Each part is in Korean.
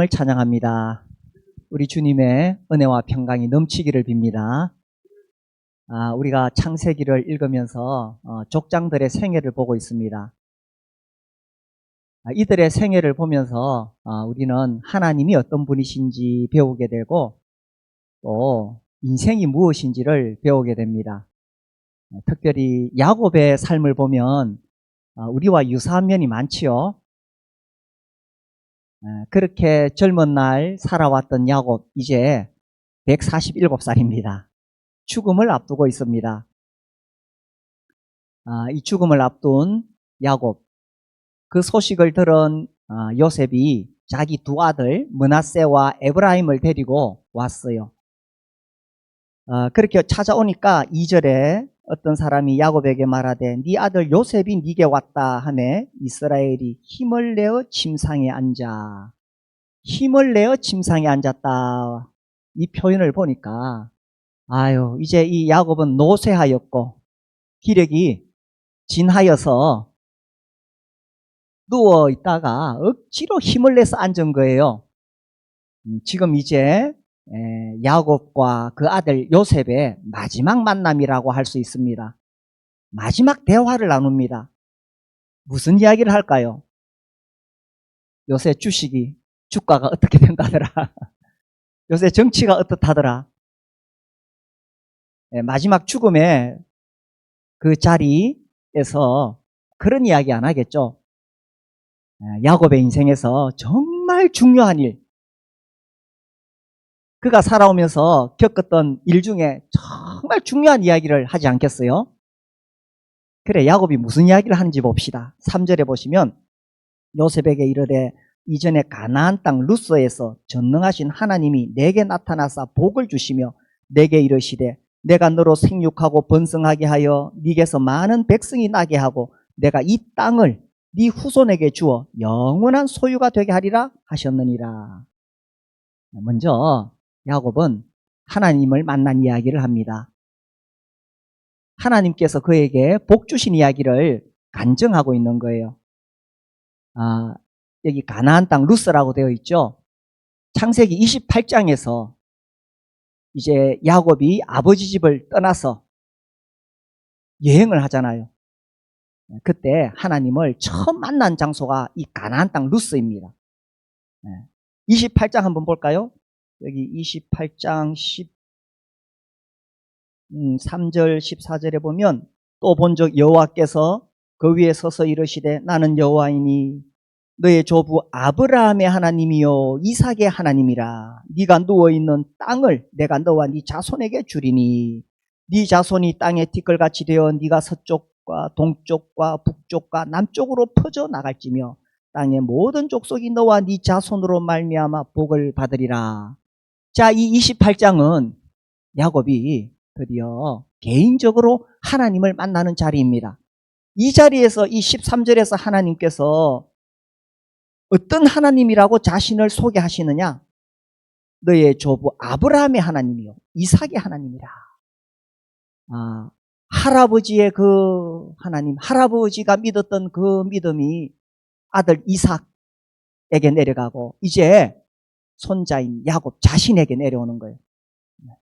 을 찬양합니다. 우리 주님의 은혜와 평강이 넘치기를 빕니다. 우리가 창세기를 읽으면서 족장들의 생애를 보고 있습니다. 이들의 생애를 보면서 우리는 하나님이 어떤 분이신지 배우게 되고 또 인생이 무엇인지를 배우게 됩니다. 특별히 야곱의 삶을 보면 우리와 유사한 면이 많지요. 그렇게 젊은 날 살아왔던 야곱, 이제 147살입니다. 죽음을 앞두고 있습니다. 이 죽음을 앞둔 야곱, 그 소식을 들은 요셉이 자기 두 아들 므낫세와 에브라임을 데리고 왔어요. 그렇게 찾아오니까 2절에 어떤 사람이 야곱에게 말하되 네 아들 요셉이 네게 왔다 하매 이스라엘이 힘을 내어 침상에 앉아. 힘을 내어 침상에 앉았다. 이 표현을 보니까 이제 이 야곱은 노쇠하였고 기력이 진하여서 누워 있다가 억지로 힘을 내서 앉은 거예요. 지금 이제 야곱과 그 아들 요셉의 마지막 만남이라고 할 수 있습니다. 마지막 대화를 나눕니다. 무슨 이야기를 할까요? 요새 주가가 어떻게 된다더라. 요새 정치가 어떻다더라. 마지막 죽음의 그 자리에서 그런 이야기 안 하겠죠. 야곱의 인생에서 정말 중요한 일, 그가 살아오면서 겪었던 일 중에 정말 중요한 이야기를 하지 않겠어요? 그래, 야곱이 무슨 이야기를 하는지 봅시다. 3절에 보시면 요셉에게 이르되 이전에 가나안 땅 루스에서 전능하신 하나님이 내게 나타나사 복을 주시며 내게 이르시되 내가 너로 생육하고 번성하게 하여 네게서 많은 백성이 나게 하고 내가 이 땅을 네 후손에게 주어 영원한 소유가 되게 하리라 하셨느니라. 먼저 야곱은 하나님을 만난 이야기를 합니다. 하나님께서 그에게 복 주신 이야기를 간증하고 있는 거예요. 여기 가나안 땅 루스라고 되어 있죠. 창세기 28장에서 이제 야곱이 아버지 집을 떠나서 여행을 하잖아요. 그때 하나님을 처음 만난 장소가 이 가나안 땅 루스입니다. 28장 한번 볼까요? 여기 28장 3절 14절에 보면 또 본적 여호와께서 그 위에 서서 이르시되 나는 여호와이니 너의 조부 아브라함의 하나님이요 이삭의 하나님이라. 네가 누워있는 땅을 내가 너와 네 자손에게 주리니 네 자손이 땅의 티끌같이 되어 네가 서쪽과 동쪽과 북쪽과 남쪽으로 퍼져 나갈지며 땅의 모든 족속이 너와 네 자손으로 말미암아 복을 받으리라. 자, 이 28장은 야곱이 드디어 개인적으로 하나님을 만나는 자리입니다. 이 자리에서 이 13절에서 하나님께서 어떤 하나님이라고 자신을 소개하시느냐? 너의 조부 아브라함의 하나님이요 이삭의 하나님이라. 할아버지의 그 하나님, 할아버지가 믿었던 그 믿음이 아들 이삭에게 내려가고 이제 손자인 야곱 자신에게 내려오는 거예요.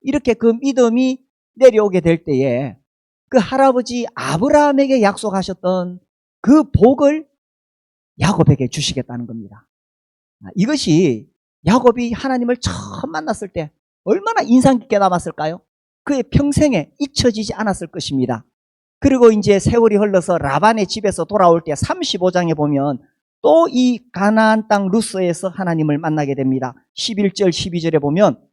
이렇게 그 믿음이 내려오게 될 때에 그 할아버지 아브라함에게 약속하셨던 그 복을 야곱에게 주시겠다는 겁니다. 이것이 야곱이 하나님을 처음 만났을 때 얼마나 인상 깊게 남았을까요? 그의 평생에 잊혀지지 않았을 것입니다. 그리고 이제 세월이 흘러서 라반의 집에서 돌아올 때 35장에 보면 또 이 가나안 땅 루스에서 하나님을 만나게 됩니다. 11절 12절에 보면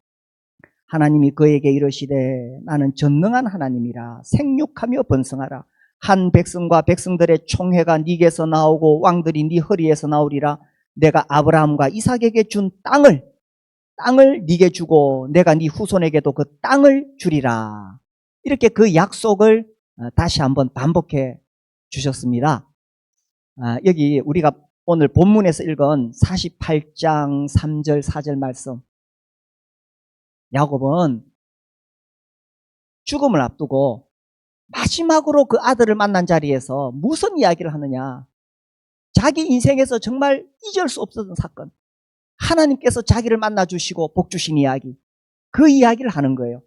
하나님이 그에게 이르시되 나는 전능한 하나님이라 생육하며 번성하라. 한 백성과 백성들의 총회가 네게서 나오고 왕들이 네 허리에서 나오리라. 내가 아브라함과 이삭에게 준 땅을 네게 주고 내가 네 후손에게도 그 땅을 주리라. 이렇게 그 약속을 다시 한번 반복해 주셨습니다. 여기 우리가 오늘 본문에서 읽은 48장 3절 4절 말씀, 야곱은 죽음을 앞두고 마지막으로 그 아들을 만난 자리에서 무슨 이야기를 하느냐? 자기 인생에서 정말 잊을 수 없었던 사건, 하나님께서 자기를 만나주시고 복주신 이야기, 그 이야기를 하는 거예요.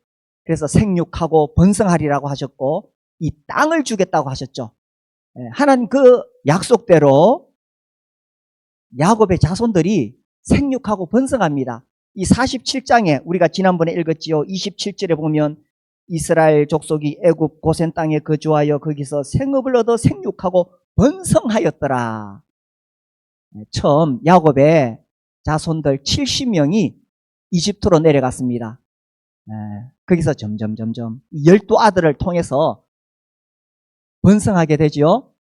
그래서 생육하고 번성하리라고 하셨고 이 땅을 주겠다고 하셨죠. 하나님 그 약속대로 야곱의 자손들이 생육하고 번성합니다. 이 47장에 우리가 지난번에 읽었지요. 27절에 보면 이스라엘 족속이 애굽 고센 땅에 거주하여 거기서 생업을 얻어 생육하고 번성하였더라. 처음 야곱의 자손들 70명이 이집트로 내려갔습니다. 거기서 점점 12아들을 통해서 번성하게 되죠.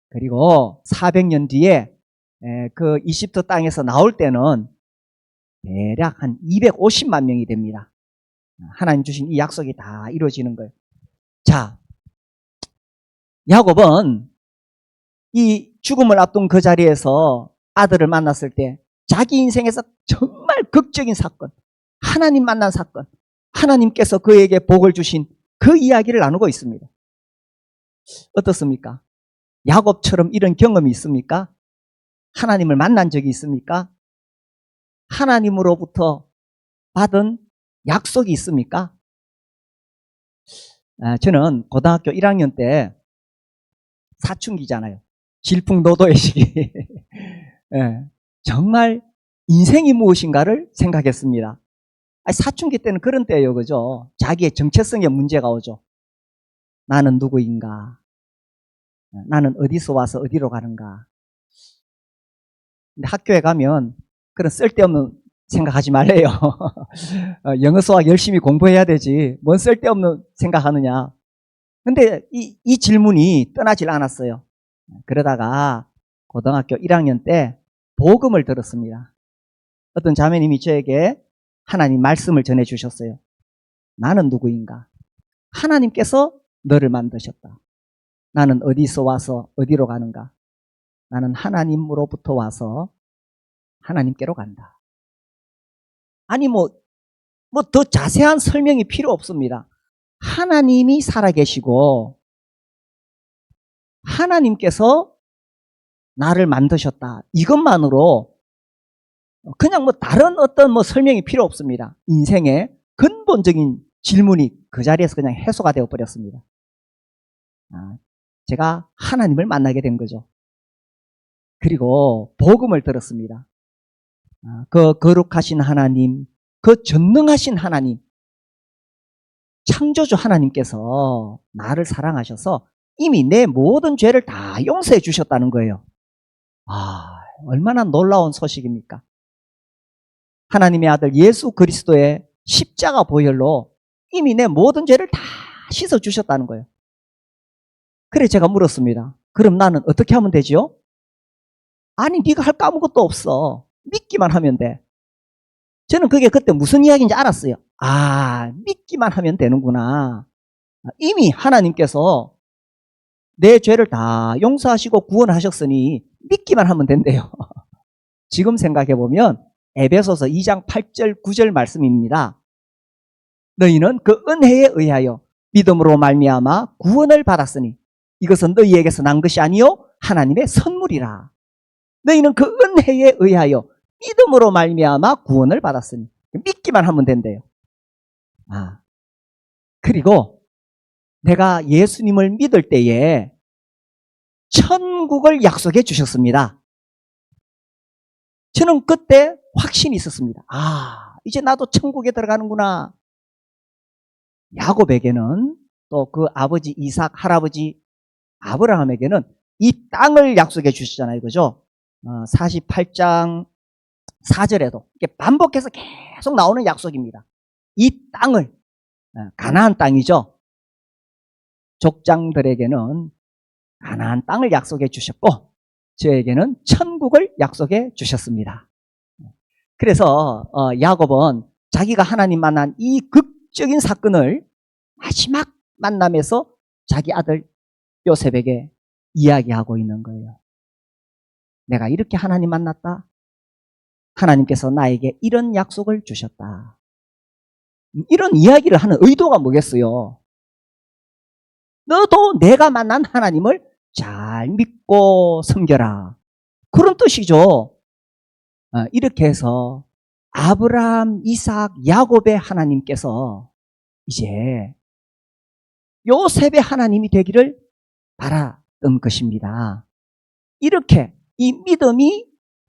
그리고 400년 뒤에 그 이집트 땅에서 나올 때는 대략 한 250만 명이 됩니다. 하나님 주신 이 약속이 다 이루어지는 거예요. 자, 야곱은 이 죽음을 앞둔 그 자리에서 아들을 만났을 때 자기 인생에서 정말 극적인 사건, 하나님 만난 사건, 하나님께서 그에게 복을 주신 그 이야기를 나누고 있습니다. 어떻습니까? 야곱처럼 이런 경험이 있습니까? 하나님을 만난 적이 있습니까? 하나님으로부터 받은 약속이 있습니까? 저는 고등학교 1학년 때 사춘기잖아요. 질풍노도의 시기. 정말 인생이 무엇인가를 생각했습니다. 사춘기 때는 그런 때예요, 그죠? 자기의 정체성에 문제가 오죠. 나는 누구인가? 나는 어디서 와서 어디로 가는가? 근데 학교에 가면 그런 쓸데없는 생각하지 말래요. 영어 수학 열심히 공부해야 되지. 뭔 쓸데없는 생각하느냐. 근데 이 질문이 떠나질 않았어요. 그러다가 고등학교 1학년 때 복음을 들었습니다. 어떤 자매님이 저에게 하나님 말씀을 전해주셨어요. 나는 누구인가? 하나님께서 너를 만드셨다. 나는 어디서 와서 어디로 가는가? 나는 하나님으로부터 와서 하나님께로 간다. 아니 뭐 더 자세한 설명이 필요 없습니다. 하나님이 살아계시고 하나님께서 나를 만드셨다. 이것만으로 그냥 다른 어떤 설명이 필요 없습니다. 인생의 근본적인 질문이 그 자리에서 그냥 해소가 되어 버렸습니다. 제가 하나님을 만나게 된 거죠. 그리고 복음을 들었습니다. 그 거룩하신 하나님, 그 전능하신 하나님, 창조주 하나님께서 나를 사랑하셔서 이미 내 모든 죄를 다 용서해 주셨다는 거예요. 얼마나 놀라운 소식입니까? 하나님의 아들 예수 그리스도의 십자가 보혈로 이미 내 모든 죄를 다 씻어 주셨다는 거예요. 그래 제가 물었습니다. 그럼 나는 어떻게 하면 되지요? 아니 네가 할 거 아무것도 없어. 믿기만 하면 돼. 저는 그게 그때 무슨 이야기인지 알았어요. 믿기만 하면 되는구나. 이미 하나님께서 내 죄를 다 용서하시고 구원하셨으니 믿기만 하면 된대요. 지금 생각해보면 에베소서 2장 8절 9절 말씀입니다. 너희는 그 은혜에 의하여 믿음으로 말미암아 구원을 받았으니 이것은 너희에게서 난 것이 아니요 하나님의 선물이라. 너희는 그 은혜에 의하여 믿음으로 말미암아 구원을 받았으니 믿기만 하면 된대요. 그리고 내가 예수님을 믿을 때에 천국을 약속해 주셨습니다. 저는 그때 확신이 있었습니다. 이제 나도 천국에 들어가는구나. 야곱에게는 또 그 아버지 이삭, 할아버지 아브라함에게는 이 땅을 약속해 주시잖아요. 그죠? 48장 4절에도 이렇게 반복해서 계속 나오는 약속입니다. 이 땅을, 가나안 땅이죠. 족장들에게는 가나안 땅을 약속해 주셨고 저에게는 천국을 약속해 주셨습니다. 그래서 야곱은 자기가 하나님 만난 이 극적인 사건을 마지막 만남에서 자기 아들 요셉에게 이야기하고 있는 거예요. 내가 이렇게 하나님 만났다. 하나님께서 나에게 이런 약속을 주셨다. 이런 이야기를 하는 의도가 뭐겠어요? 너도 내가 만난 하나님을 잘 믿고 섬겨라. 그런 뜻이죠. 이렇게 해서 아브라함, 이삭, 야곱의 하나님께서 이제 요셉의 하나님이 되기를 바랐던 것입니다. 이렇게 이 믿음이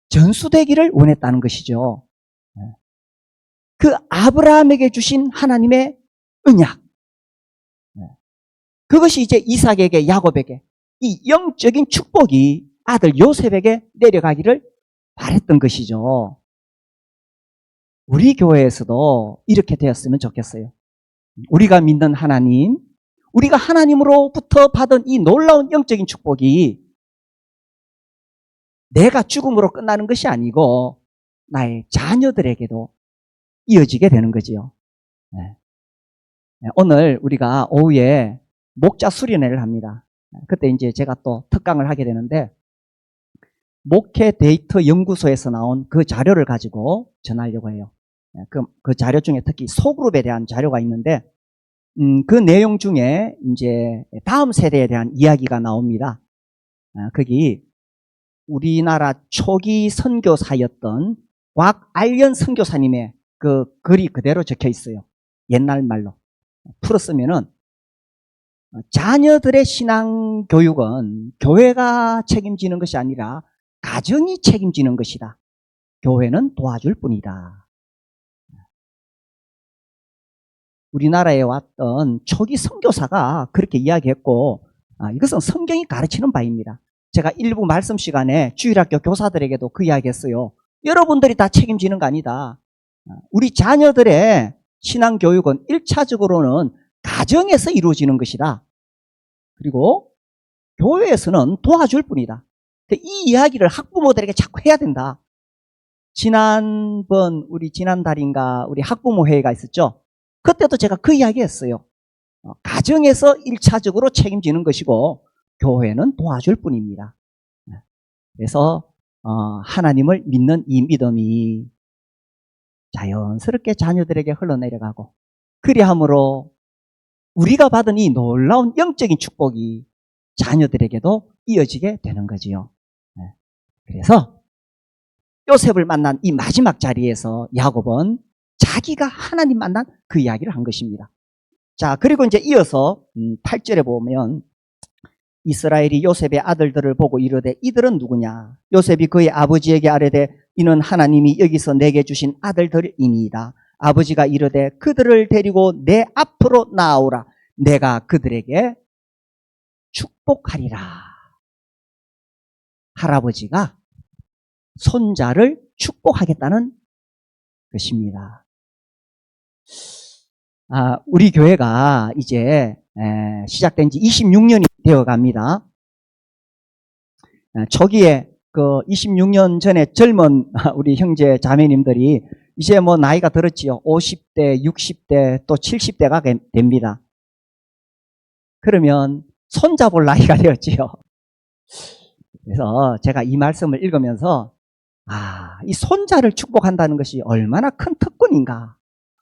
전수되기를 원했다는 것이죠. 그 아브라함에게 주신 하나님의 언약, 그것이 이제 이삭에게, 야곱에게 이 영적인 축복이 아들 요셉에게 내려가기를 바랬던 것이죠. 우리 교회에서도 이렇게 되었으면 좋겠어요. 우리가 믿는 하나님, 우리가 하나님으로부터 받은 이 놀라운 영적인 축복이 내가 죽음으로 끝나는 것이 아니고 나의 자녀들에게도 이어지게 되는 거지요. 오늘 우리가 오후에 목자 수련회를 합니다. 그때 이제 제가 또 특강을 하게 되는데 목회 데이터 연구소에서 나온 그 자료를 가지고 전하려고 해요. 그 자료 중에 특히 소그룹에 대한 자료가 있는데 그 내용 중에 이제 다음 세대에 대한 이야기가 나옵니다. 거기 우리나라 초기 선교사였던 곽알련 선교사님의 그 글이 그대로 적혀 있어요. 옛날 말로 풀었으면은 자녀들의 신앙 교육은 교회가 책임지는 것이 아니라 가정이 책임지는 것이다. 교회는 도와줄 뿐이다. 우리나라에 왔던 초기 선교사가 그렇게 이야기했고 이것은 성경이 가르치는 바입니다. 제가 일부 말씀 시간에 주일학교 교사들에게도 그 이야기했어요. 여러분들이 다 책임지는 거 아니다. 우리 자녀들의 신앙 교육은 1차적으로는 가정에서 이루어지는 것이다. 그리고 교회에서는 도와줄 뿐이다. 이 이야기를 학부모들에게 자꾸 해야 된다. 지난달인가 우리 학부모 회의가 있었죠. 그때도 제가 그 이야기 했어요. 가정에서 1차적으로 책임지는 것이고 교회는 도와줄 뿐입니다. 그래서 하나님을 믿는 이 믿음이 자연스럽게 자녀들에게 흘러내려가고 그리함으로 우리가 받은 이 놀라운 영적인 축복이 자녀들에게도 이어지게 되는 거지요. 그래서 요셉을 만난 이 마지막 자리에서 야곱은 자기가 하나님 만난 그 이야기를 한 것입니다. 자, 그리고 이제 이어서 8절에 보면 이스라엘이 요셉의 아들들을 보고 이르되 이들은 누구냐? 요셉이 그의 아버지에게 아뢰되 이는 하나님이 여기서 내게 주신 아들들이니이다. 아버지가 이르되 그들을 데리고 내 앞으로 나오라. 내가 그들에게 축복하리라. 할아버지가 손자를 축복하겠다는 것입니다. 우리 교회가 이제 시작된 지 26년이 되어 갑니다. 초기에 그 26년 전에 젊은 우리 형제 자매님들이 이제 뭐 나이가 들었지요. 50대, 60대, 또 70대가 됩니다. 그러면 손잡을 나이가 되었지요. 그래서 제가 이 말씀을 읽으면서 이 손자를 축복한다는 것이 얼마나 큰 특권인가,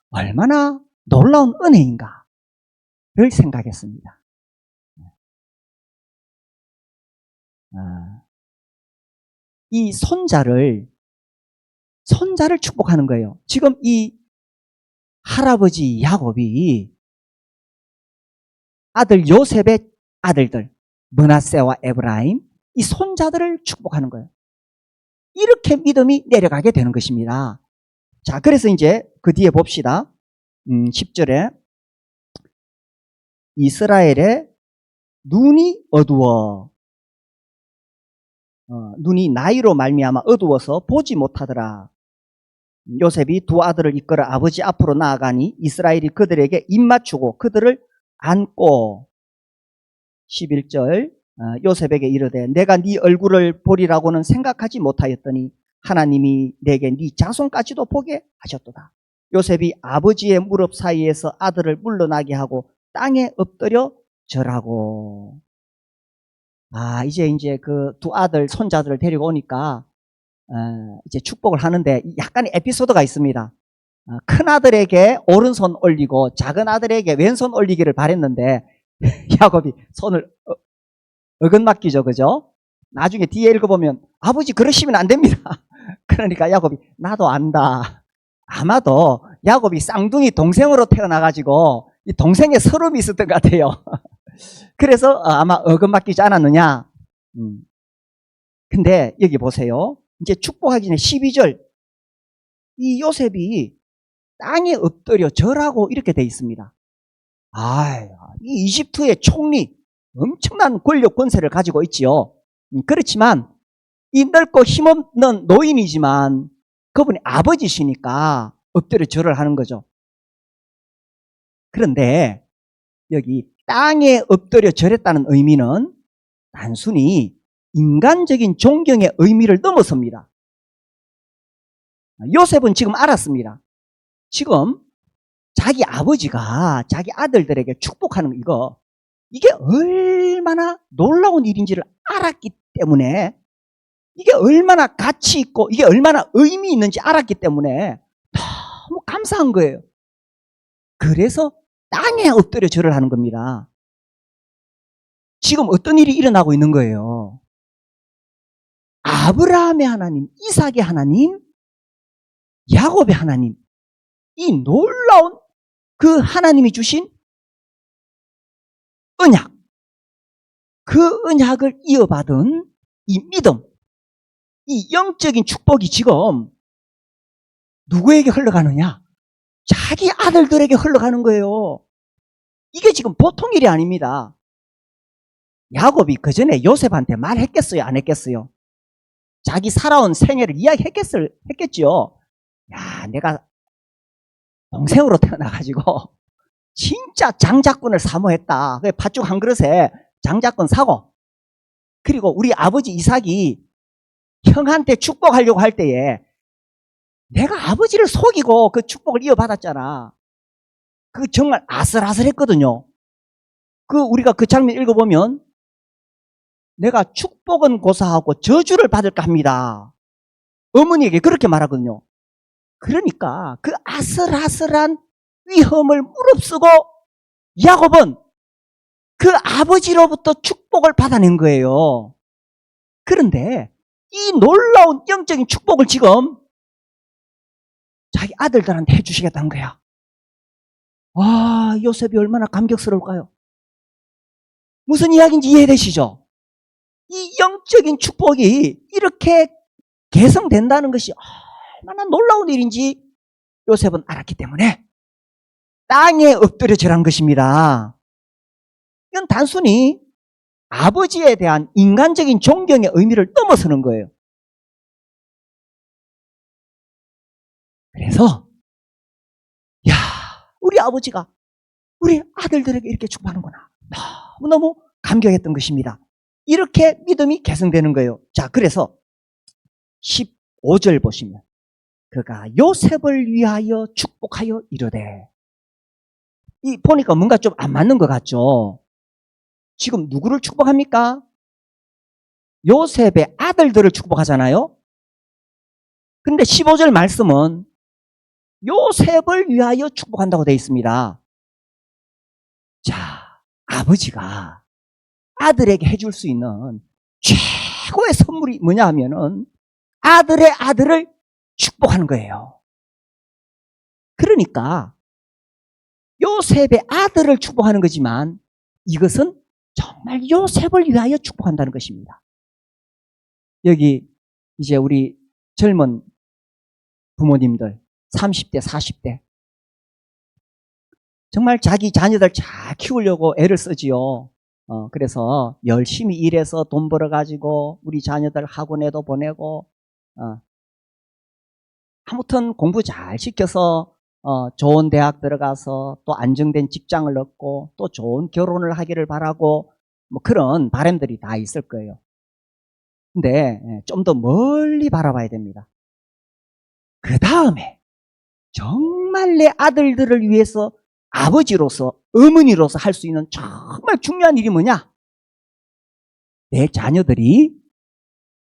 얼마나 놀라운 은혜인가를 생각했습니다. 이 손자를 축복하는 거예요. 지금 이 할아버지 야곱이 아들 요셉의 아들들 므낫세와 에브라임 이 손자들을 축복하는 거예요. 이렇게 믿음이 내려가게 되는 것입니다. 자, 그래서 이제 그 뒤에 봅시다. 10절에 이스라엘의 눈이 어두워 눈이 나이로 말미암아 어두워서 보지 못하더라. 요셉이 두 아들을 이끌어 아버지 앞으로 나아가니 이스라엘이 그들에게 입맞추고 그들을 안고 11절 요셉에게 이르되 내가 네 얼굴을 보리라고는 생각하지 못하였더니 하나님이 내게 네 자손까지도 보게 하셨도다. 요셉이 아버지의 무릎 사이에서 아들을 물러나게 하고 땅에 엎드려 절하고. 이제 그 두 아들 손자들을 데리고 오니까 이제 축복을 하는데 약간의 에피소드가 있습니다. 큰 아들에게 오른손 올리고 작은 아들에게 왼손 올리기를 바랬는데 야곱이 손을 어긋맞기죠, 그죠? 나중에 뒤에 읽어보면 아버지 그러시면 안 됩니다. 그러니까 야곱이 나도 안다. 아마도 야곱이 쌍둥이 동생으로 태어나가지고 이 동생의 서름이 있었던 것 같아요. 그래서 아마 어금맞기지 않았느냐. 근데 여기 보세요. 이제 축복하기 전에 12절. 이 요셉이 땅에 엎드려 절하고 이렇게 돼 있습니다. 이 이집트의 총리, 엄청난 권력 권세를 가지고 있지요. 그렇지만 이 넓고 힘없는 노인이지만 그분이 아버지시니까 엎드려 절을 하는 거죠. 그런데 여기 땅에 엎드려 절했다는 의미는 단순히 인간적인 존경의 의미를 넘어섭니다. 요셉은 지금 알았습니다. 지금 자기 아버지가 자기 아들들에게 축복하는 이게 얼마나 놀라운 일인지를 알았기 때문에, 이게 얼마나 가치 있고 이게 얼마나 의미 있는지 알았기 때문에 너무 감사한 거예요. 그래서 땅에 엎드려 절을 하는 겁니다. 지금 어떤 일이 일어나고 있는 거예요? 아브라함의 하나님, 이삭의 하나님, 야곱의 하나님, 이 놀라운 그 하나님이 주신 언약, 그 언약을 이어받은 이 믿음, 이 영적인 축복이 지금 누구에게 흘러가느냐? 자기 아들들에게 흘러가는 거예요. 이게 지금 보통 일이 아닙니다. 야곱이 그 전에 요셉한테 말했겠어요? 안 했겠어요? 자기 살아온 생애를 이야기했겠죠? 야, 내가 동생으로 태어나가지고 진짜 장자권을 사모했다. 그래서 팥죽 한 그릇에 장자권 사고, 그리고 우리 아버지 이삭이 형한테 축복하려고 할 때에 내가 아버지를 속이고 그 축복을 이어받았잖아. 그 정말 아슬아슬했거든요. 우리가 그 장면 읽어보면 내가 축복은 고사하고 저주를 받을까 합니다. 어머니에게 그렇게 말하거든요. 그러니까 그 아슬아슬한 위험을 무릅쓰고 야곱은 그 아버지로부터 축복을 받아낸 거예요. 그런데 이 놀라운 영적인 축복을 지금 자기 아들들한테 해주시겠다는 거야. 요셉이 얼마나 감격스러울까요? 무슨 이야기인지 이해되시죠? 이 영적인 축복이 이렇게 개성된다는 것이 얼마나 놀라운 일인지 요셉은 알았기 때문에 땅에 엎드려 절한 것입니다. 이건 단순히 아버지에 대한 인간적인 존경의 의미를 넘어서는 거예요. 그래서 우리 아버지가 우리 아들들에게 이렇게 축복하는구나. 너무너무 감격했던 것입니다. 이렇게 믿음이 개성되는 거예요. 자, 그래서 15절 보시면 그가 요셉을 위하여 축복하여 이르되, 보니까 뭔가 좀 안 맞는 것 같죠? 지금 누구를 축복합니까? 요셉의 아들들을 축복하잖아요. 근데 15절 말씀은 요셉을 위하여 축복한다고 되어 있습니다. 자, 아버지가 아들에게 해줄 수 있는 최고의 선물이 뭐냐 하면은 아들의 아들을 축복하는 거예요. 그러니까 요셉의 아들을 축복하는 거지만 이것은 정말 요셉을 위하여 축복한다는 것입니다. 여기 이제 우리 젊은 부모님들 30대, 40대 정말 자기 자녀들 잘 키우려고 애를 쓰지요. 그래서 열심히 일해서 돈 벌어가지고 우리 자녀들 학원에도 보내고, 아무튼 공부 잘 시켜서 좋은 대학 들어가서 또 안정된 직장을 얻고 또 좋은 결혼을 하기를 바라고, 뭐 그런 바람들이 다 있을 거예요. 근데 좀 더 멀리 바라봐야 됩니다. 그 다음에 정말 내 아들들을 위해서 아버지로서, 어머니로서 할 수 있는 정말 중요한 일이 뭐냐? 내 자녀들이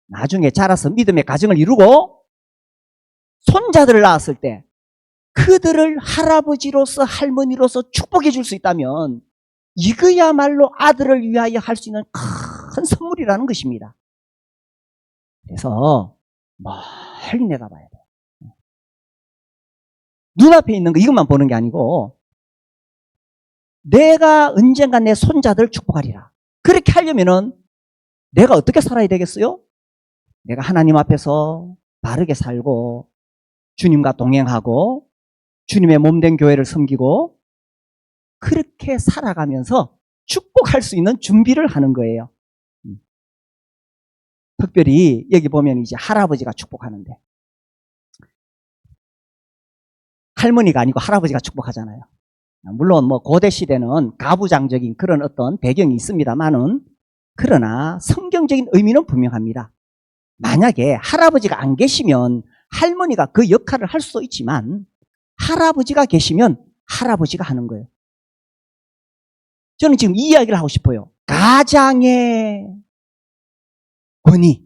나중에 자라서 믿음의 가정을 이루고 손자들을 낳았을 때 그들을 할아버지로서 할머니로서 축복해 줄 수 있다면 이거야말로 아들을 위하여 할 수 있는 큰 선물이라는 것입니다. 그래서 멀리 내다봐야 돼. 눈앞에 있는 거 이것만 보는 게 아니고 내가 언젠가 내 손자들 축복하리라. 그렇게 하려면은 내가 어떻게 살아야 되겠어요? 내가 하나님 앞에서 바르게 살고 주님과 동행하고 주님의 몸된 교회를 섬기고 그렇게 살아가면서 축복할 수 있는 준비를 하는 거예요. 특별히 여기 보면 이제 할아버지가 축복하는데 할머니가 아니고 할아버지가 축복하잖아요. 물론 뭐 고대 시대는 가부장적인 그런 어떤 배경이 있습니다만은 그러나 성경적인 의미는 분명합니다. 만약에 할아버지가 안 계시면 할머니가 그 역할을 할 수도 있지만 할아버지가 계시면 할아버지가 하는 거예요. 저는 지금 이 이야기를 하고 싶어요. 가장의 권위,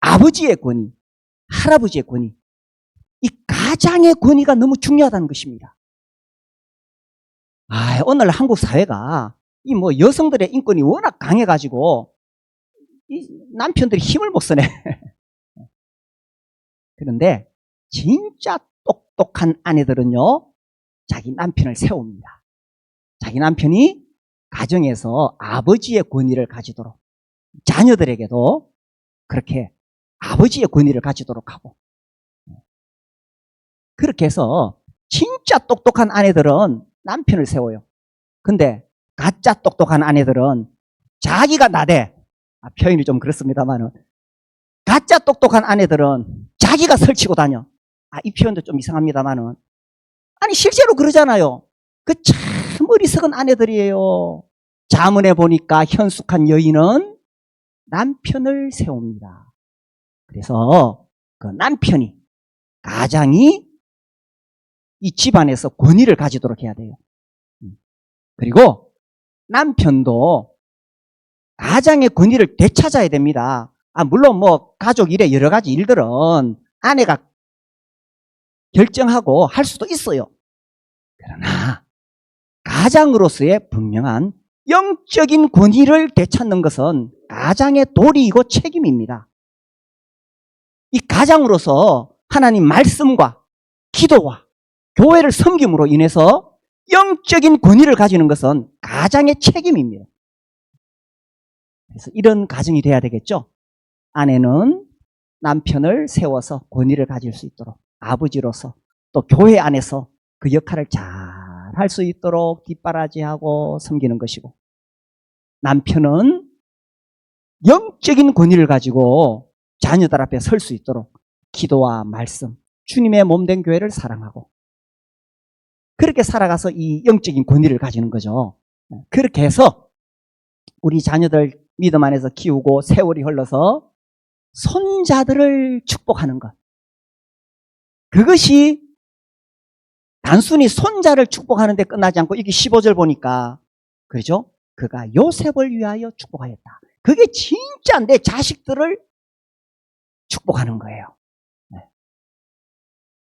아버지의 권위, 할아버지의 권위, 이 가장의 권위가 너무 중요하다는 것입니다. 오늘 한국 사회가 이 뭐 여성들의 인권이 워낙 강해가지고 이 남편들이 힘을 못 쓰네. 그런데 진짜 똑똑한 아내들은요, 자기 남편을 세웁니다. 자기 남편이 가정에서 아버지의 권위를 가지도록, 자녀들에게도 그렇게 아버지의 권위를 가지도록 하고, 그렇게 해서 진짜 똑똑한 아내들은 남편을 세워요. 근데 가짜 똑똑한 아내들은 자기가 나대, 표현이 좀 그렇습니다만은, 가짜 똑똑한 아내들은 자기가 설치고 다녀. 이 표현도 좀 이상합니다만은, 아니 실제로 그러잖아요. 그 참 어리석은 아내들이에요. 자문해 보니까 현숙한 여인은 남편을 세웁니다. 그래서 그 남편이, 가장이 이 집안에서 권위를 가지도록 해야 돼요. 그리고 남편도 가장의 권위를 되찾아야 됩니다. 물론 뭐 가족 일에 여러 가지 일들은 아내가 결정하고 할 수도 있어요. 그러나 가장으로서의 분명한 영적인 권위를 되찾는 것은 가장의 도리이고 책임입니다. 이 가장으로서 하나님 말씀과 기도와 교회를 섬김으로 인해서 영적인 권위를 가지는 것은 가장의 책임입니다. 그래서 이런 가정이 돼야 되겠죠. 아내는 남편을 세워서 권위를 가질 수 있도록, 아버지로서 또 교회 안에서 그 역할을 잘 할 수 있도록 뒷바라지하고 섬기는 것이고, 남편은 영적인 권위를 가지고 자녀들 앞에 설 수 있도록 기도와 말씀, 주님의 몸된 교회를 사랑하고 그렇게 살아가서 이 영적인 권위를 가지는 거죠. 그렇게 해서 우리 자녀들 믿음 안에서 키우고 세월이 흘러서 손자들을 축복하는 것, 그것이 단순히 손자를 축복하는 데 끝나지 않고, 여기 15절 보니까 그렇죠? 그가 요셉을 위하여 축복하였다. 그게 진짜 내 자식들을 축복하는 거예요.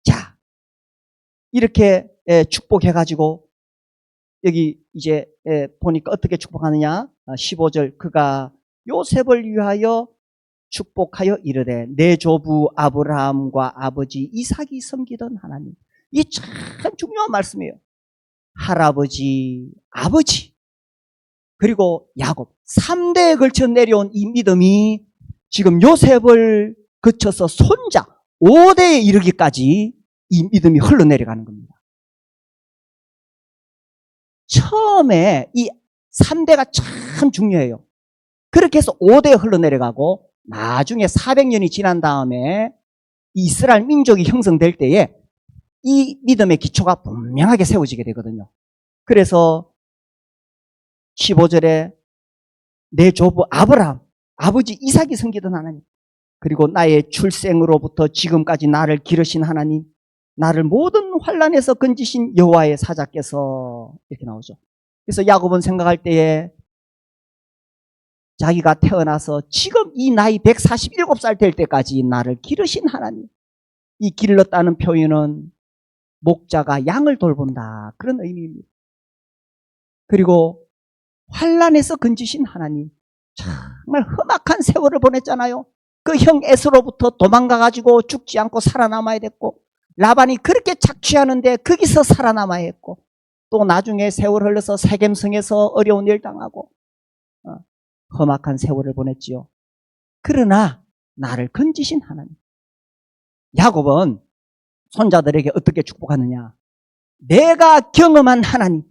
자, 이렇게 축복해가지고 여기 이제 보니까 어떻게 축복하느냐. 15절, 그가 요셉을 위하여 축복하여 이르되 내 조부 아브라함과 아버지 이삭이 섬기던 하나님. 이 참 중요한 말씀이에요. 할아버지, 아버지, 그리고 야곱 3대에 걸쳐 내려온 이 믿음이 지금 요셉을 거쳐서 손자 5대에 이르기까지 이 믿음이 흘러내려가는 겁니다. 처음에 이 3대가 참 중요해요. 그렇게 해서 5대에 흘러내려가고 나중에 400년이 지난 다음에 이스라엘 민족이 형성될 때에 이 믿음의 기초가 분명하게 세워지게 되거든요. 그래서 15절에 내 조부 아브라함, 아버지 이삭이 섬기던 하나님, 그리고 나의 출생으로부터 지금까지 나를 기르신 하나님, 나를 모든 환난에서 건지신 여호와의 사자께서, 이렇게 나오죠. 그래서 야곱은 생각할 때에 자기가 태어나서 지금 이 나이 147살 될 때까지 나를 기르신 하나님, 이 길렀다는 표현은 목자가 양을 돌본다, 그런 의미입니다. 그리고 환난에서 건지신 하나님, 정말 험악한 세월을 보냈잖아요. 그 형 에서로부터 도망가가지고 죽지 않고 살아남아야 됐고, 라반이 그렇게 착취하는데 거기서 살아남아야 했고, 또 나중에 세월 흘러서 세겜성에서 어려운 일 당하고 험악한 세월을 보냈지요. 그러나 나를 건지신 하나님. 야곱은 손자들에게 어떻게 축복하느냐? 내가 경험한 하나님,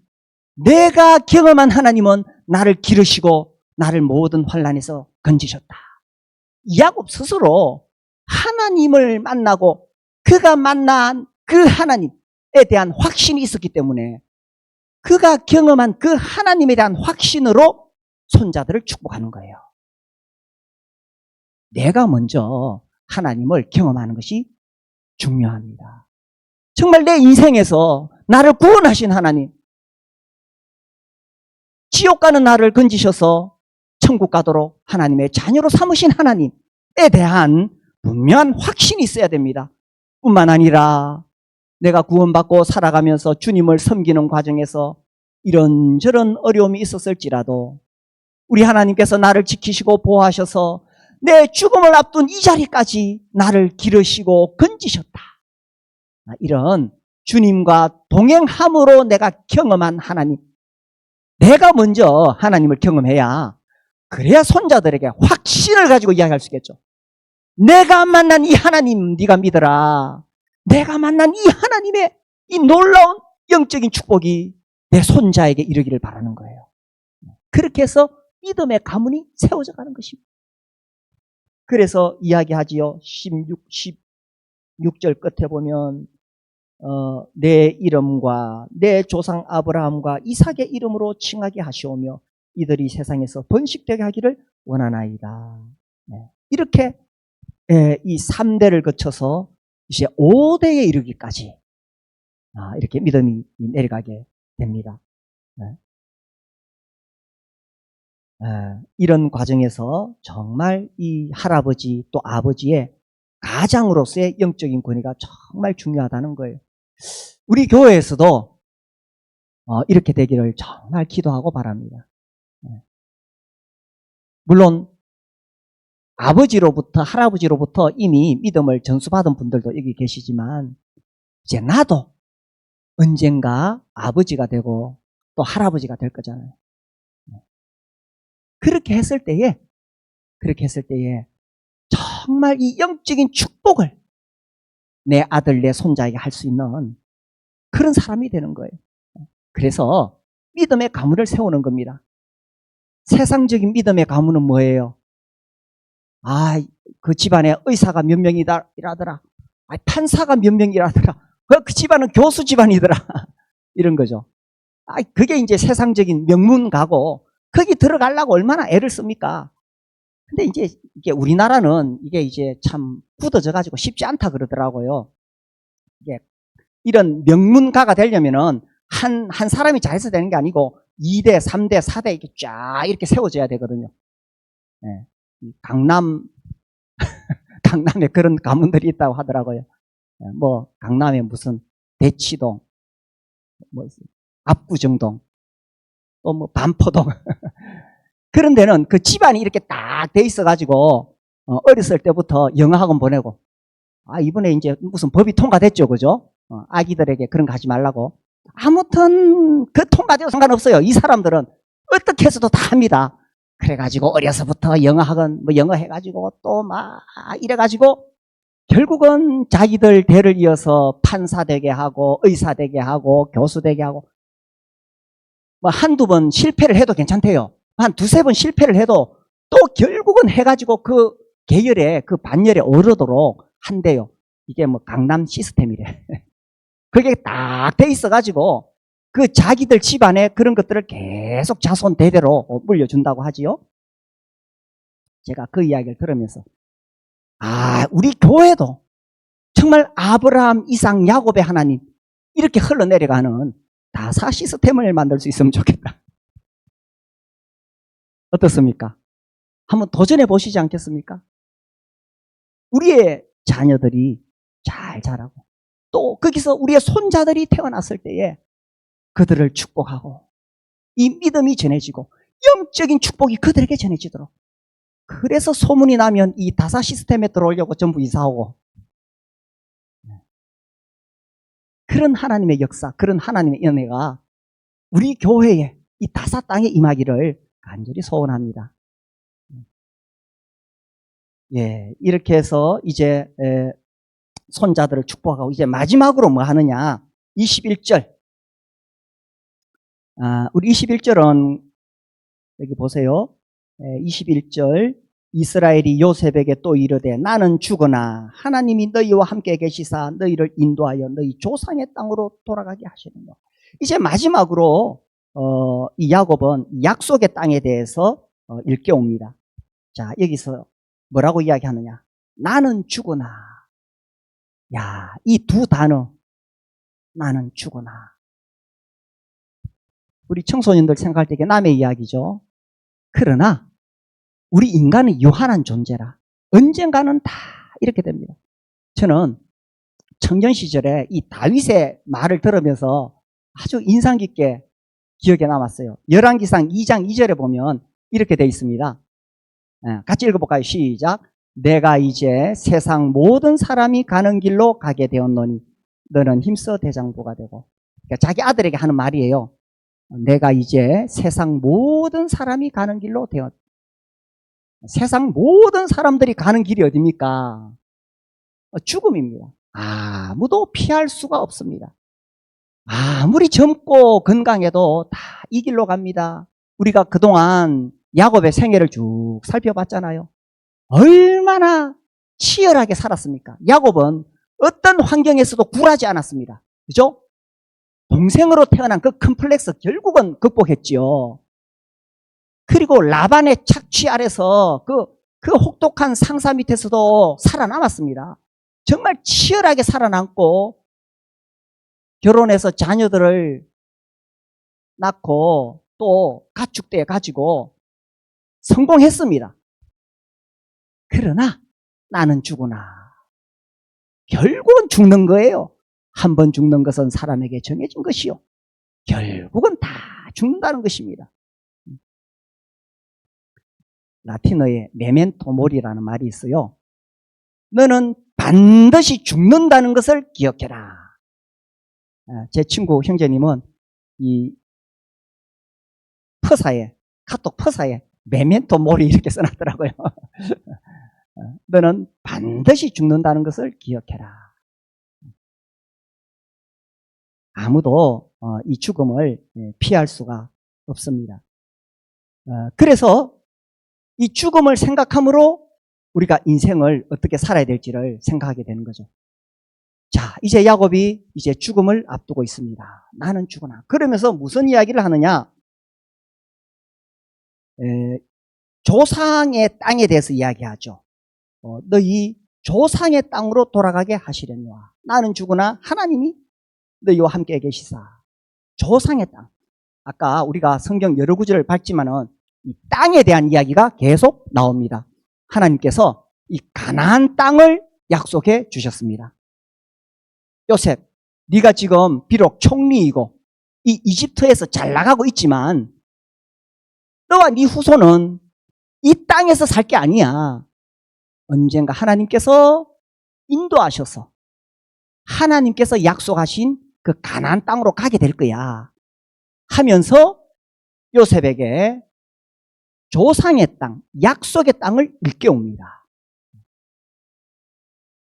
내가 경험한 하나님은 나를 기르시고 나를 모든 환난에서 건지셨다. 야곱 스스로 하나님을 만나고 그가 만난 그 하나님에 대한 확신이 있었기 때문에 그가 경험한 그 하나님에 대한 확신으로 손자들을 축복하는 거예요. 내가 먼저 하나님을 경험하는 것이 중요합니다. 정말 내 인생에서 나를 구원하신 하나님, 지옥 가는 나를 건지셔서 천국 가도록 하나님의 자녀로 삼으신 하나님에 대한 분명한 확신이 있어야 됩니다. 뿐만 아니라 내가 구원받고 살아가면서 주님을 섬기는 과정에서 이런저런 어려움이 있었을지라도 우리 하나님께서 나를 지키시고 보호하셔서 내 죽음을 앞둔 이 자리까지 나를 기르시고 건지셨다. 이런 주님과 동행함으로 내가 경험한 하나님, 내가 먼저 하나님을 경험해야, 그래야 손자들에게 확신을 가지고 이야기할 수 있겠죠. 내가 만난 이 하나님 네가 믿어라. 내가 만난 이 하나님의 이 놀라운 영적인 축복이 내 손자에게 이르기를 바라는 거예요. 그렇게 해서 믿음의 가문이 세워져 가는 것입니다. 그래서 이야기하지요. 16절 끝에 보면 내 이름과 내 조상 아브라함과 이삭의 이름으로 칭하게 하시오며 이들이 세상에서 번식되게 하기를 원하나이다. 이렇게 이 3대를 거쳐서 이제 5대에 이르기까지 이렇게 믿음이 내려가게 됩니다. 이런 과정에서 정말 이 할아버지 또 아버지의 가장으로서의 영적인 권위가 정말 중요하다는 거예요. 우리 교회에서도 이렇게 되기를 정말 기도하고 바랍니다. 물론 아버지로부터 할아버지로부터 이미 믿음을 전수받은 분들도 여기 계시지만 이제 나도 언젠가 아버지가 되고 또 할아버지가 될 거잖아요. 그렇게 했을 때에 정말 이 영적인 축복을 내 아들, 내 손자에게 할 수 있는 그런 사람이 되는 거예요. 그래서 믿음의 가문을 세우는 겁니다. 세상적인 믿음의 가문은 뭐예요? 그 집안에 의사가 몇 명이라더라. 판사가 몇 명이라더라. 그 집안은 교수 집안이더라. 이런 거죠. 그게 이제 세상적인 명문가고 거기 들어가려고 얼마나 애를 씁니까? 근데 이제 이게 우리나라는 이게 이제 참 굳어져 가지고 쉽지 않다 그러더라고요. 이게 이런 명문가가 되려면은 한 사람이 잘해서 되는 게 아니고 2대, 3대, 4대 이렇게 쫙 이렇게 세워져야 되거든요. 강남에 그런 가문들이 있다고 하더라고요. 뭐 강남에 무슨 대치동, 뭐 압구정동, 또 뭐 반포동 그런 데는 그 집안이 이렇게 딱 돼 있어가지고 어렸을 때부터 영어학원 보내고 이번에 이제 무슨 법이 통과됐죠, 그죠? 아기들에게 그런 거 하지 말라고. 아무튼 그 통과돼도 상관없어요. 이 사람들은 어떻게 해서도 다 합니다. 그래가지고 어려서부터 영어학원 뭐 영어 해가지고 또 막 이래가지고 결국은 자기들 대를 이어서 판사 되게 하고 의사 되게 하고 교수 되게 하고 뭐 한두 번 실패를 해도 괜찮대요. 한 두세 번 실패를 해도 또 결국은 해가지고 그 계열에 그 반열에 오르도록 한대요. 이게 뭐 강남 시스템이래. 그게 딱 돼 있어가지고 그 자기들 집안에 그런 것들을 계속 자손 대대로 물려준다고 하지요. 제가 그 이야기를 들으면서 우리 교회도 정말 아브라함, 이삭, 야곱의 하나님 이렇게 흘러내려가는 다사 시스템을 만들 수 있으면 좋겠다. 어떻습니까? 한번 도전해 보시지 않겠습니까? 우리의 자녀들이 잘 자라고 또 거기서 우리의 손자들이 태어났을 때에 그들을 축복하고 이 믿음이 전해지고 영적인 축복이 그들에게 전해지도록 그래서 소문이 나면 이 다사 시스템에 들어오려고 전부 이사오고. 그런 하나님의 역사, 그런 하나님의 은혜가 우리 교회에 이 다사 땅에 임하기를 간절히 소원합니다. 예, 이렇게 해서 이제 손자들을 축복하고 이제 마지막으로 뭐 하느냐? 21절. 우리 21절은 여기 보세요. 21절. 이스라엘이 요셉에게 또 이르되 나는 죽으나 하나님이 너희와 함께 계시사 너희를 인도하여 너희 조상의 땅으로 돌아가게 하시느냐. 이제 마지막으로 이 야곱은 약속의 땅에 대해서 일깨웁니다. 자, 여기서 뭐라고 이야기하느냐? 나는 죽으나. 야, 이 두 단어. 나는 죽으나. 우리 청소년들 생각할 때 이게 남의 이야기죠. 그러나 우리 인간은 유한한 존재라 언젠가는 다 이렇게 됩니다. 저는 청년 시절에 이 다윗의 말을 들으면서 아주 인상 깊게 기억에 남았어요. 열왕기상 2장 2절에 보면 이렇게 되어 있습니다. 같이 읽어볼까요? 시작. 내가 이제 세상 모든 사람이 가는 길로 가게 되었노니 너는 힘써 대장부가 되고. 그러니까 자기 아들에게 하는 말이에요. 내가 이제 세상 모든 사람이 가는 길로 되었. 세상 모든 사람들이 가는 길이 어디입니까? 죽음입니다. 아무도 피할 수가 없습니다. 아무리 젊고 건강해도 다 이 길로 갑니다. 우리가 그동안 야곱의 생애를 쭉 살펴봤잖아요. 얼마나 치열하게 살았습니까? 야곱은 어떤 환경에서도 굴하지 않았습니다. 그죠? 동생으로 태어난 그 컴플렉스 결국은 극복했지요. 그리고 라반의 착취 아래서 그 혹독한 상사 밑에서도 살아남았습니다. 정말 치열하게 살아남고 결혼해서 자녀들을 낳고 또 가축대 가지고 성공했습니다. 그러나 나는 죽으나 결국은 죽는 거예요. 한 번 죽는 것은 사람에게 정해진 것이요. 결국은 다 죽는다는 것입니다. 라틴어에 메멘토 모리라는 말이 있어요. 너는 반드시 죽는다는 것을 기억해라. 제 친구 형제님은 이 퍼사에, 카톡 퍼사에 메멘토 모리 이렇게 써놨더라고요. 너는 반드시 죽는다는 것을 기억해라. 아무도 이 죽음을 피할 수가 없습니다. 그래서 이 죽음을 생각함으로 우리가 인생을 어떻게 살아야 될지를 생각하게 되는 거죠. 자, 이제 야곱이 이제 죽음을 앞두고 있습니다. 나는 죽으나. 그러면서 무슨 이야기를 하느냐? 조상의 땅에 대해서 이야기하죠. 너희 조상의 땅으로 돌아가게 하시려니와 나는 죽으나 하나님이 너희와 함께 계시사. 조상의 땅. 아까 우리가 성경 여러 구절을 봤지만은 이 땅에 대한 이야기가 계속 나옵니다. 하나님께서 이 가나안 땅을 약속해 주셨습니다. 요셉, 네가 지금 비록 총리이고 이 이집트에서 잘 나가고 있지만 너와 네 후손은 이 땅에서 살 게 아니야. 언젠가 하나님께서 인도하셔서 하나님께서 약속하신 그 가나안 땅으로 가게 될 거야 하면서 요셉에게 조상의 땅, 약속의 땅을 일깨웁니다.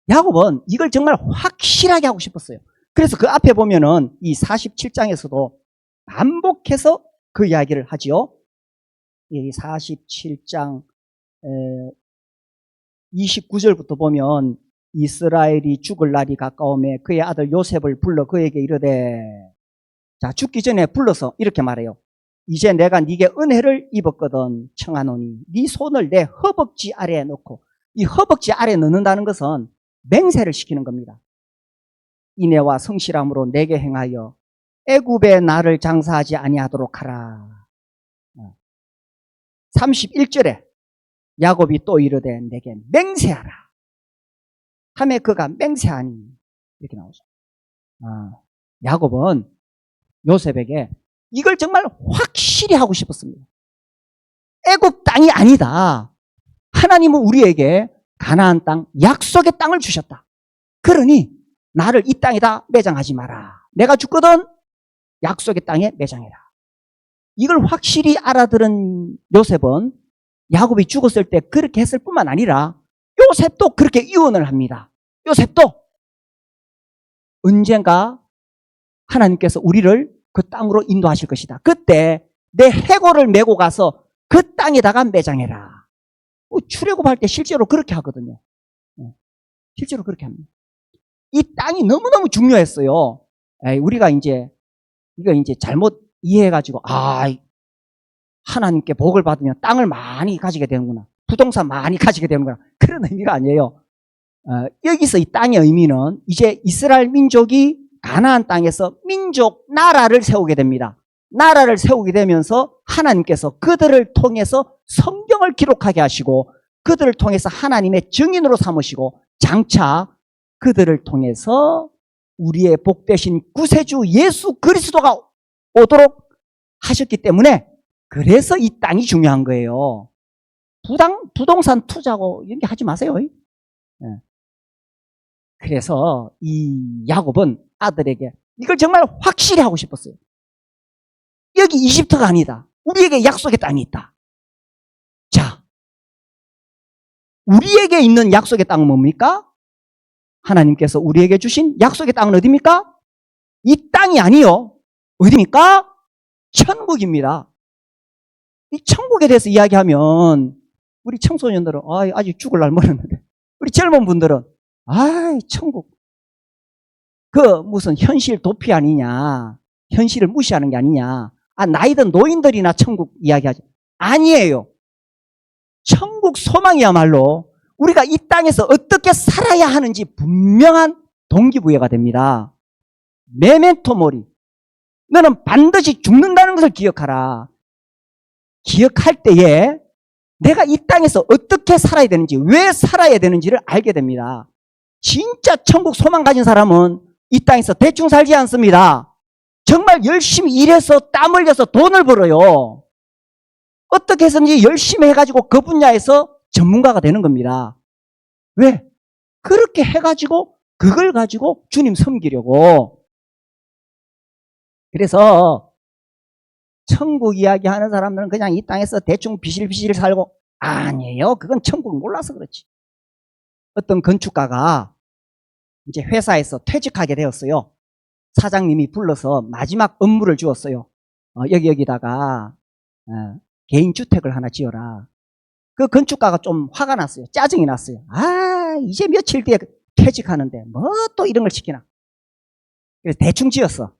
야곱은 이걸 정말 확실하게 하고 싶었어요. 그래서 그 앞에 보면은 이 47장에서도 반복해서 그 이야기를 하지요. 이 47장 29절부터 보면 이스라엘이 죽을 날이 가까우매 그의 아들 요셉을 불러 그에게 이르되, 자, 죽기 전에 불러서 이렇게 말해요. 이제 내가 네게 은혜를 입었거든 청하노니 네 손을 내 허벅지 아래에 넣고, 이 허벅지 아래에 넣는다는 것은 맹세를 시키는 겁니다. 인애와 성실함으로 내게 행하여 애굽에 나를 장사하지 아니하도록 하라. 31절에 야곱이 또 이르되 내게 맹세하라 하매 그가 맹세하니, 이렇게 나오죠. 야곱은 요셉에게 이걸 정말 확실히 하고 싶었습니다. 애굽 땅이 아니다. 하나님은 우리에게 가나안 땅, 약속의 땅을 주셨다. 그러니 나를 이 땅에다 매장하지 마라. 내가 죽거든 약속의 땅에 매장해라. 이걸 확실히 알아들은 요셉은 야곱이 죽었을 때 그렇게 했을 뿐만 아니라 요셉도 그렇게 유언을 합니다. 요셉도 언젠가 하나님께서 우리를 그 땅으로 인도하실 것이다. 그때 내 해골을 메고 가서 그 땅에다가 매장해라. 출애굽할 때 실제로 그렇게 하거든요. 실제로 그렇게 합니다. 이 땅이 너무너무 중요했어요. 우리가 이거 잘못 이해해가지고, 하나님께 복을 받으면 땅을 많이 가지게 되는구나. 부동산 많이 가지게 되는구나. 그런 의미가 아니에요. 여기서 이 땅의 의미는 이제 이스라엘 민족이 가나안 땅에서 민족, 나라를 세우게 됩니다. 나라를 세우게 되면서 하나님께서 그들을 통해서 성경을 기록하게 하시고 그들을 통해서 하나님의 증인으로 삼으시고 장차 그들을 통해서 우리의 복되신 구세주 예수 그리스도가 오도록 하셨기 때문에 그래서 이 땅이 중요한 거예요. 부동산 투자고 이런 게 하지 마세요. 그래서 이 야곱은 아들에게 이걸 정말 확실히 하고 싶었어요. 여기 이집트가 아니다. 우리에게 약속의 땅이 있다. 자, 우리에게 있는 약속의 땅은 뭡니까? 하나님께서 우리에게 주신 약속의 땅은 어디입니까? 이 땅이 아니요. 어디입니까? 천국입니다. 이 천국에 대해서 이야기하면 우리 청소년들은 아직 죽을 날 멀었는데 우리 젊은 분들은 천국 무슨 현실 도피 아니냐, 현실을 무시하는 게 아니냐, 나이든 노인들이나 천국 이야기하죠. 아니에요. 천국 소망이야말로 우리가 이 땅에서 어떻게 살아야 하는지 분명한 동기부여가 됩니다. 메멘토 모리. 너는 반드시 죽는다는 것을 기억하라. 기억할 때에 내가 이 땅에서 어떻게 살아야 되는지, 왜 살아야 되는지를 알게 됩니다. 진짜 천국 소망 가진 사람은 이 땅에서 대충 살지 않습니다. 정말 열심히 일해서 땀 흘려서 돈을 벌어요. 어떻게 해서든지 열심히 해가지고 그 분야에서 전문가가 되는 겁니다. 왜? 그렇게 해가지고 그걸 가지고 주님 섬기려고. 그래서 천국 이야기하는 사람들은 그냥 이 땅에서 대충 비실비실 살고, 아니에요. 그건 천국 몰라서 그렇지. 어떤 건축가가 이제 회사에서 퇴직하게 되었어요. 사장님이 불러서 마지막 업무를 주었어요. 여기다가 개인주택을 하나 지어라. 그 건축가가 좀 화가 났어요. 짜증이 났어요. 이제 며칠 뒤에 퇴직하는데 뭐 또 이런 걸 시키나. 그래서 대충 지었어.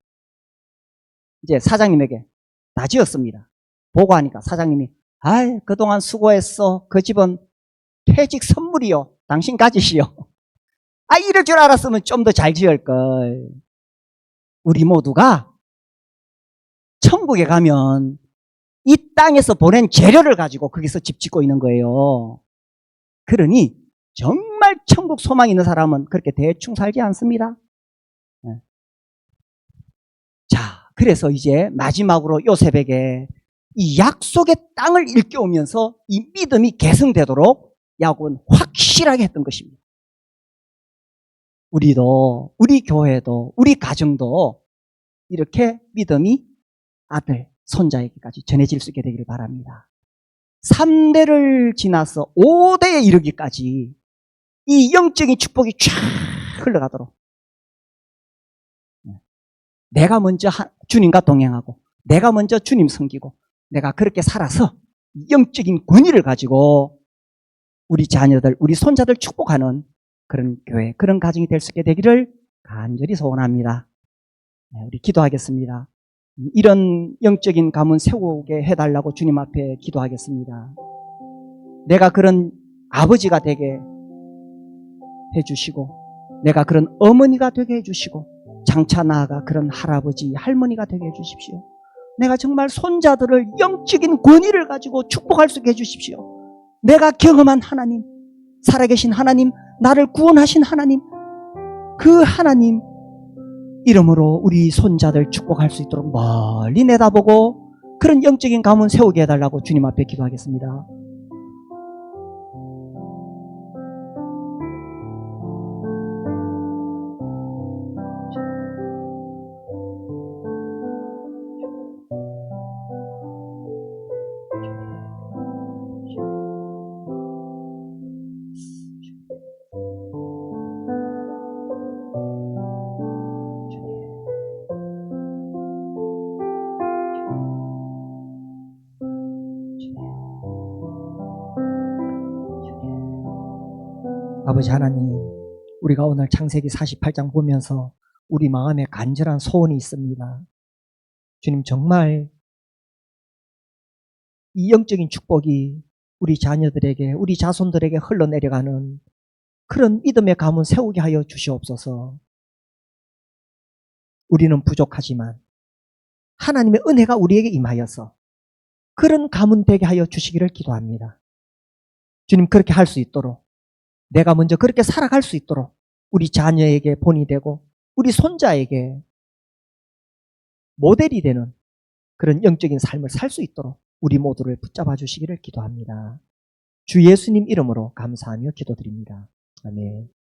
이제 사장님에게 다 지었습니다. 보고하니까 사장님이 그동안 수고했어. 그 집은 퇴직 선물이요. 당신 가지시오. 이럴 줄 알았으면 좀 더 잘 지을걸. 우리 모두가 천국에 가면 이 땅에서 보낸 재료를 가지고 거기서 집 짓고 있는 거예요. 그러니 정말 천국 소망이 있는 사람은 그렇게 대충 살지 않습니다. 자, 그래서 이제 마지막으로 요셉에게 이 약속의 땅을 일깨우면서 이 믿음이 계승되도록 야곱은 확실하게 했던 것입니다. 우리도, 우리 교회도, 우리 가정도 이렇게 믿음이 아들, 손자에게까지 전해질 수 있게 되기를 바랍니다. 3대를 지나서 5대에 이르기까지 이 영적인 축복이 쫙 흘러가도록 내가 먼저 주님과 동행하고 내가 먼저 주님 섬기고 내가 그렇게 살아서 영적인 권위를 가지고 우리 자녀들, 우리 손자들 축복하는 그런 교회, 그런 가정이 될 수 있게 되기를 간절히 소원합니다. 우리 기도하겠습니다. 이런 영적인 가문 세우게 해달라고 주님 앞에 기도하겠습니다. 내가 그런 아버지가 되게 해주시고 내가 그런 어머니가 되게 해주시고 장차 나아가 그런 할아버지, 할머니가 되게 해주십시오. 내가 정말 손자들을 영적인 권위를 가지고 축복할 수 있게 해주십시오. 내가 경험한 하나님, 살아계신 하나님, 나를 구원하신 하나님, 그 하나님 이름으로 우리 손자들 축복할 수 있도록 멀리 내다보고 그런 영적인 가문 세우게 해달라고 주님 앞에 기도하겠습니다. 아버지 하나님, 우리가 오늘 창세기 48장 보면서 우리 마음에 간절한 소원이 있습니다. 주님, 정말 이 영적인 축복이 우리 자녀들에게, 우리 자손들에게 흘러내려가는 그런 믿음의 가문 세우게 하여 주시옵소서. 우리는 부족하지만 하나님의 은혜가 우리에게 임하여서 그런 가문 되게 하여 주시기를 기도합니다. 주님, 그렇게 할 수 있도록, 내가 먼저 그렇게 살아갈 수 있도록 우리 자녀에게 본이 되고 우리 손자에게 모델이 되는 그런 영적인 삶을 살 수 있도록 우리 모두를 붙잡아 주시기를 기도합니다. 주 예수님 이름으로 감사하며 기도드립니다. 아멘.